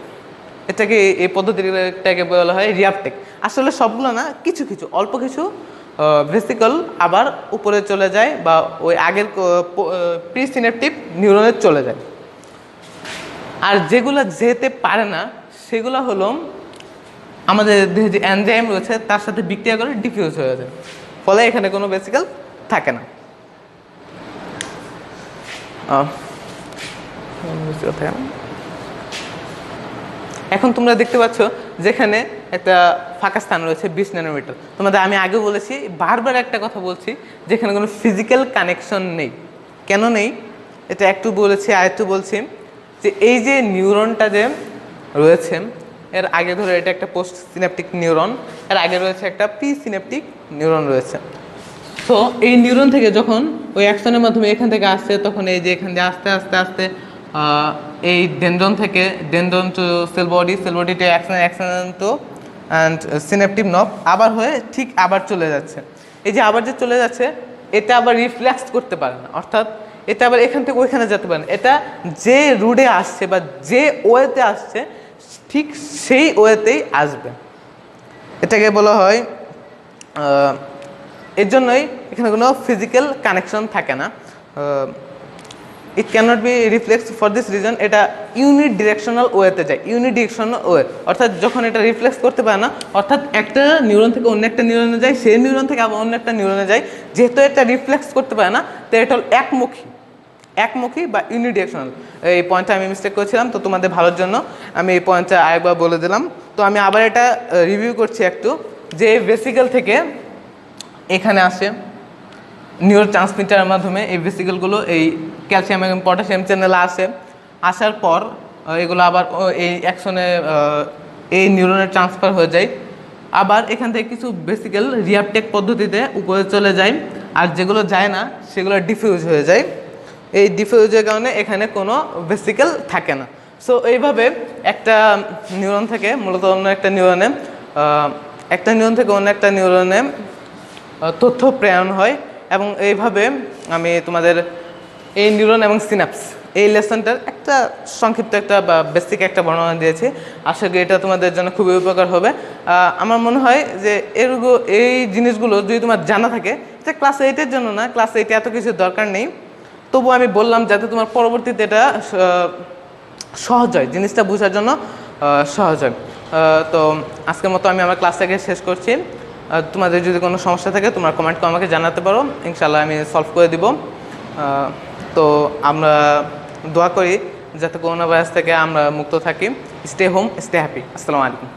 এটাকে এই পদ্ধতিটাকে বলা হয় রিঅ্যাপটেক। আসলে সবগুলো না, কিছু কিছু অল্প কিছু ভেসিকল আবার উপরে চলে যায় বা ওই আগের প্রিসিনেপটিভ নিউরনে চলে যায়। আর যেগুলো যেতে পারে না সেগুলো হলো আমাদের দেহে যে এনজাইম রয়েছে তার সাথে বিক্রিয়া করে ডিফিউজ হয়ে যায়, ফলে এখানে কোনো বেসিক্যাল থাকে না। এখন তোমরা দেখতে পাচ্ছ যেখানে একটা ফাঁকা স্থান রয়েছে 20 ন্যানোমিটার। তোমাদের আমি আগে বলেছি, বারবার একটা কথা বলছি, যেখানে কোনো ফিজিক্যাল কানেকশন নেই। কেন নেই এটা একটু বলেছি, আর একটু বলছি যে এই যে নিউরনটা যে রয়েছে, এর আগে ধরে এটা একটা পোস্ট সিনেপটিক নিউরন, এর আগে রয়েছে একটা প্রি সিনেপটিক নিউরন রয়েছে। তো এই নিউরন থেকে যখন ওই অ্যাকশনের মাধ্যমে এখান থেকে আসছে, তখন এই যে এখান দিয়ে আস্তে আস্তে আস্তে এই ডেনড্রন থেকে dendron to cell body, cell body to axon, axon to end synaptic knob আবার হয়ে ঠিক আবার চলে যাচ্ছে। এই যে আবার যে চলে যাচ্ছে এটা আবার রিফ্লেক্স করতে পারে না, অর্থাৎ এটা আবার এখান থেকে ওইখানে যেতে পারে না, এটা যে রুটে আসছে বা যে ওয়েতে আসছে ঠিক সেই ওয়েতেই আসবে। এটাকে বলা হয়, এর জন্যই এখানে কোনো ফিজিক্যাল কানেকশন থাকে না। It cannot be reflex for this reason, এটা ইউনিট ডিরেকশনাল ওয়েতে যায়, ইউনিট ডিরেকশনাল ওয়ে, অর্থাৎ যখন এটা রিফ্লেক্স করতে পারে না, অর্থাৎ একটা নিউরন থেকে অন্য একটা নিউরনে যায়, সেই নিউরন থেকে আবার অন্য একটা নিউরনে যায়, যেহেতু এটা রিফ্লেক্স করতে পারে না তো এটা হল একমুখী বা ইউনিডিরেকশনাল। এই পয়েন্টটা আমি মিস্টেক করেছিলাম, তো তোমাদের ভালোর জন্য আমি এই পয়েন্টটা আরেকবার বলে দিলাম। তো আমি আবার এটা রিভিউ করছি একটু, যে ভেসিকল থেকে এখানে আসে নিউরো ট্রান্সমিটারের মাধ্যমে, এই ভেসিকলগুলো এই ক্যালসিয়াম এবং পটাশিয়াম চ্যানেলে আসে, আসার পর এগুলো আবার এই অ্যাকশনে এই নিউরনে ট্রান্সফার হয়ে যায়। আবার এখান থেকে কিছু ভেসিকল রিঅ্যাপটেক পদ্ধতিতে উপরে চলে যায়, আর যেগুলো যায় না সেগুলো ডিফিউজ হয়ে যায়। এই ডিফিউজের কারণে এখানে কোনো ভেসিকল থাকে না। সো এইভাবে একটা নিউরন থেকে মূলত অন্য একটা নিউরনে, একটা নিউরন থেকে অন্য একটা নিউরনে তথ্য প্রেরণ হয়। এবং এইভাবে আমি তোমাদের এই নিউরন এবং সিনাপস এই লেসনটার একটা সংক্ষিপ্ত একটা বা বেসিক একটা বর্ণনা দিয়েছি। আশা করি এটা তোমাদের জন্য খুবই উপকার হবে। আমার মনে হয় যে এই জিনিসগুলো যদি তোমার জানা থাকে, এটা ক্লাস 8-এর জন্য না, ক্লাস 8-এ এত কিছু দরকার নেই, তবু আমি বললাম যাতে তোমার পরবর্তীতে এটা সহজ হয়, জিনিসটা বোঝার জন্য সহজ হয়। তো আজকের মতো আমি আমার ক্লাসটাকে শেষ করছি। তোমাদের যদি কোনো সমস্যা থাকে তোমরা কমেন্ট করে আমাকে জানাতে পারো, ইনশাল্লাহ আমি সলভ করে দিব। তো আমরা দোয়া করি যাতে করোনা ভাইরাস থেকে আমরা মুক্ত থাকি। Stay home, stay happy. আসসালামু আলাইকুম।